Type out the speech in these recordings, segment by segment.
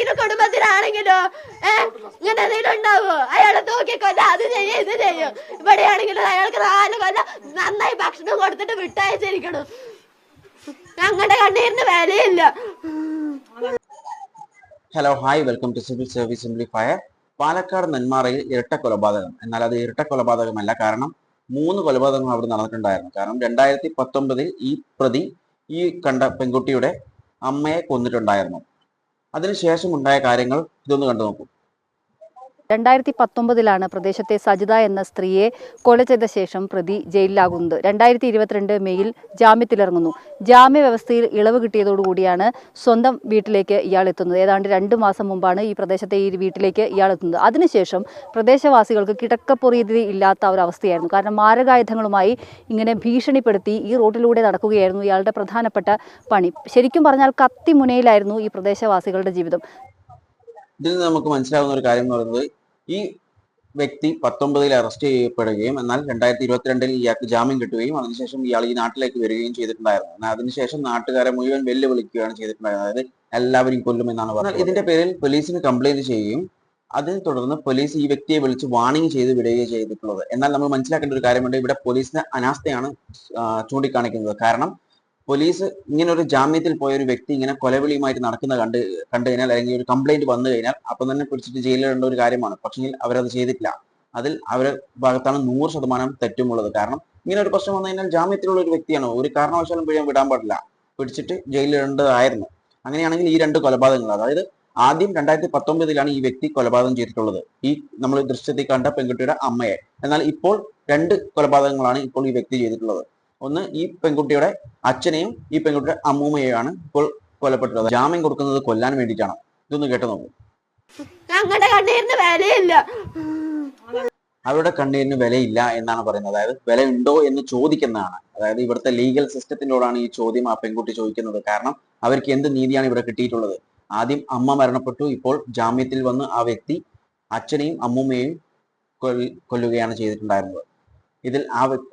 ഏതെങ്കിലും കുടുംബത്തിലാണെങ്കിലോ ഇങ്ങനെ എന്തെങ്കിലും ഉണ്ടാവോ? അയാളെ തൂക്കിക്കൊല്ല, അത് ചെയ്യും ഇത് ചെയ്യും. ഇവിടെയാണെങ്കിലും അയാൾക്ക് 4 കൊല്ലം നന്നായി ഭക്ഷണം കൊടുത്തിട്ട് വിട്ടയച്ചിരിക്കണം. ഞങ്ങളുടെ കണ്ണീരിന് വിലയില്ല. Hello hi, welcome to civil service simplifier. Palakkad നെന്മാറയിൽ ഇരട്ട കൊലപാതകം. എന്നാൽ അത് ഇരട്ട കൊലപാതകമല്ല, കാരണം 3 കൊലപാതകങ്ങൾ അവിടെ നടന്നിട്ടുണ്ടായിരുന്നു. കാരണം 2019 ഈ പ്രതി ഈ കണ്ട പെൺകുട്ടിയുടെ അമ്മയെ കൊന്നിട്ടുണ്ടായിരുന്നു. അതിനുശേഷം ഉണ്ടായ കാര്യങ്ങൾ ഇതൊന്ന് കണ്ടു നോക്കൂ. 2019 പ്രദേശത്തെ സജിത എന്ന സ്ത്രീയെ കൊല ചെയ്ത ശേഷം പ്രതി ജയിലിലാകുന്നത്. 2022 മെയ്യിൽ ജാമ്യത്തിലിറങ്ങുന്നു. ജാമ്യ വ്യവസ്ഥയിൽ ഇളവ് കിട്ടിയതോടുകൂടിയാണ് സ്വന്തം വീട്ടിലേക്ക് ഇയാൾ എത്തുന്നത്. ഏതാണ്ട് 2 മാസം മുമ്പാണ് ഈ പ്രദേശത്തെ ഈ വീട്ടിലേക്ക് ഇയാൾ എത്തുന്നത്. അതിനുശേഷം പ്രദേശവാസികൾക്ക് കിടക്കപ്പൊറിയതി ഇല്ലാത്ത ഒരവസ്ഥയായിരുന്നു. കാരണം മാരകായുധങ്ങളുമായി ഇങ്ങനെ ഭീഷണിപ്പെടുത്തി ഈ റോഡിലൂടെ നടക്കുകയായിരുന്നു ഇയാളുടെ പ്രധാനപ്പെട്ട പണി. ശരിക്കും പറഞ്ഞാൽ കത്തിമുനയിലായിരുന്നു ഈ പ്രദേശവാസികളുടെ ജീവിതം. ഇതിൽ നിന്ന് നമുക്ക് മനസ്സിലാവുന്ന ഒരു കാര്യം എന്ന് പറയുന്നത്, ഈ വ്യക്തി 19 അറസ്റ്റ് ചെയ്യപ്പെടുകയും എന്നാൽ 2022 ഇയാൾക്ക് ജാമ്യം കിട്ടുകയും അതിനുശേഷം ഇയാൾ ഈ നാട്ടിലേക്ക് വരികയും ചെയ്തിട്ടുണ്ടായിരുന്നു. എന്നാൽ അതിനുശേഷം നാട്ടുകാരെ മുഴുവൻ വെല്ലുവിളിക്കുകയാണ് ചെയ്തിട്ടുണ്ടായിരുന്നത്. അതായത് എല്ലാവരും കൊല്ലുമെന്നാണ് പറഞ്ഞത്. ഇതിന്റെ പേരിൽ പോലീസിന് കംപ്ലൈന്റ് ചെയ്യുകയും അതിനെ തുടർന്ന് പോലീസ് ഈ വ്യക്തിയെ വിളിച്ച് വാണിംഗ് ചെയ്ത് വിടുകയും ചെയ്തിട്ടുള്ളത്. എന്നാൽ നമ്മൾ മനസ്സിലാക്കേണ്ട ഒരു കാര്യമുണ്ട്, ഇവിടെ പോലീസിന്റെ അനാസ്ഥയാണ് ചൂണ്ടിക്കാണിക്കുന്നത്. കാരണം പോലീസ് ഇങ്ങനെ ഒരു ജാമ്യത്തിൽ പോയ ഒരു വ്യക്തി ഇങ്ങനെ കൊലവിളിയുമായിട്ട് നടക്കുന്ന കണ്ടു കഴിഞ്ഞാൽ, അല്ലെങ്കിൽ ഒരു കംപ്ലൈന്റ് വന്നു കഴിഞ്ഞാൽ അപ്പം തന്നെ പിടിച്ചിട്ട് ജയിലിടേണ്ട ഒരു കാര്യമാണ്. പക്ഷേ അവരത് ചെയ്തിട്ടില്ല. അതിൽ അവരുടെ ഭാഗത്താണ് 100% തെറ്റുമുള്ളത്. കാരണം ഇങ്ങനെ ഒരു പ്രശ്നം വന്നു കഴിഞ്ഞാൽ ജാമ്യത്തിലുള്ള ഒരു വ്യക്തിയാണ്, ഒരു കാരണവശാലും വിടാൻ പാടില്ല, പിടിച്ചിട്ട് ജയിലിടേണ്ടതായിരുന്നു. അങ്ങനെയാണെങ്കിൽ ഈ 2 കൊലപാതകങ്ങൾ, അതായത് ആദ്യം 2019 ഈ വ്യക്തി കൊലപാതകം ചെയ്തിട്ടുള്ളത്, ഈ നമ്മൾ ദൃശ്യത്തിൽ കണ്ട പെൺകുട്ടിയുടെ അമ്മയെ. എന്നാൽ ഇപ്പോൾ 2 കൊലപാതകങ്ങളാണ് ഇപ്പോൾ ഈ വ്യക്തി ചെയ്തിട്ടുള്ളത്. ഒന്ന് ഈ പെൺകുട്ടിയുടെ അച്ഛനെയും ഈ പെൺകുട്ടിയുടെ അമ്മൂമ്മയെയാണ് ഇപ്പോൾ കൊലപ്പെട്ടത്. ജാമ്യം കൊടുക്കുന്നത് കൊല്ലാൻ വേണ്ടിയിട്ടാണ്. ഇതൊന്ന് കേട്ടു നോക്കൂ. ഞങ്ങളുടെ കണ്ണീരിന് വിലയില്ല. അവരുടെ കണ്ണീരിന് വിലയില്ല എന്നാണ് പറയുന്നത്. അതായത് വില ഉണ്ടോ എന്ന് ചോദിക്കുന്നതാണ്. അതായത് ഇവിടുത്തെ ലീഗൽ സിസ്റ്റത്തിനോടാണ് ഈ ചോദ്യം ആ പെൺകുട്ടി ചോദിക്കുന്നത്. കാരണം അവർക്ക് എന്ത് നീതിയാണ് ഇവിടെ കിട്ടിയിട്ടുള്ളത്? ആദ്യം അമ്മ മരണപ്പെട്ടു, ഇപ്പോൾ ജാമ്യത്തിൽ വന്ന് ആ വ്യക്തി അച്ഛനെയും അമ്മൂമ്മയെയും കൊല്ലുകയാണ് ചെയ്തിട്ടുണ്ടായിരുന്നത്. ഇതിൽ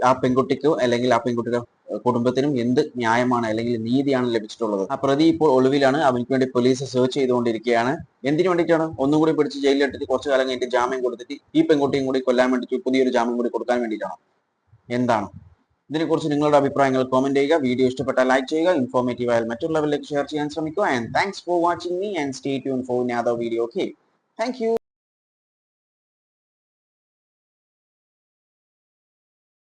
ആ പെൺകുട്ടിക്കോ അല്ലെങ്കിൽ ആ പെൺകുട്ടിയുടെ കുടുംബത്തിനും എന്ത് ന്യായമാണ് അല്ലെങ്കിൽ നീതിയാണ് ലഭിച്ചിട്ടുള്ളത്? ആ പ്രതി ഇപ്പോൾ ഒളിവിലാണ്. അവർക്ക് വേണ്ടി പോലീസ് സെർച്ച് ചെയ്തുകൊണ്ടിരിക്കുകയാണ്. എന്തിനു വേണ്ടിയിട്ടാണ്? ഒന്നും കൂടി പിടിച്ച് ജയിലിലിട്ടിട്ട് കുറച്ചു കാലം കഴിഞ്ഞിട്ട് ജാമ്യം കൊടുത്തിട്ട് ഈ പെൺകുട്ടിയും കൂടി കൊല്ലാൻ വേണ്ടിയിട്ട് പുതിയൊരു ജാമ്യം കൂടി കൊടുക്കാൻ വേണ്ടിയിട്ടാണ്? എന്താണ് ഇതിനെക്കുറിച്ച് നിങ്ങളുടെ അഭിപ്രായങ്ങൾ കോമെന്റ് ചെയ്യുക. വീഡിയോ ഇഷ്ടപ്പെട്ടാൽ ലൈക്ക് ചെയ്യുക. ഇൻഫോർമേറ്റീവ് ആയാൽ മറ്റുള്ളവരിലേക്ക് ഷെയർ ചെയ്യാൻ ശ്രമിക്കുക. And thanks for watching me and stay tune four another video. Okay, thank you.